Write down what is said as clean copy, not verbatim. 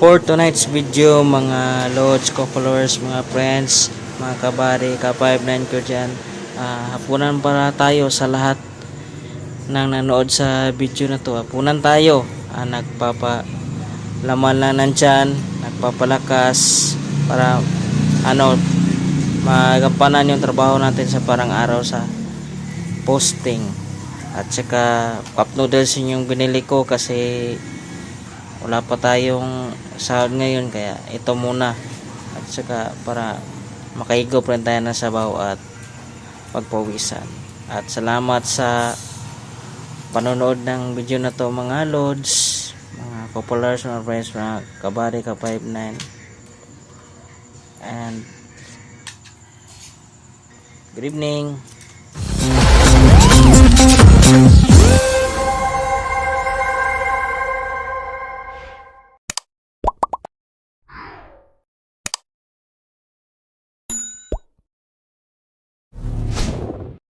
For tonight's video, mga lods, co-followers, mga friends, mga kabari, ka-59 ko dyan, hapunan para tayo sa lahat ng nanood sa video na to. Hapunan tayo, nagpapalaman lang ng tiyan, nagpapalakas para magampanan yung trabaho natin sa parang araw sa posting. At saka cup noodles yung binili ko kasi wala pa tayong sahod ngayon, kaya ito muna. At saka para makaigop rin tayo ng sabaw at pagpawisan. At salamat sa panonood ng video na to, mga lods, mga populars, mga friends, mga kabari, ka-59, and good evening.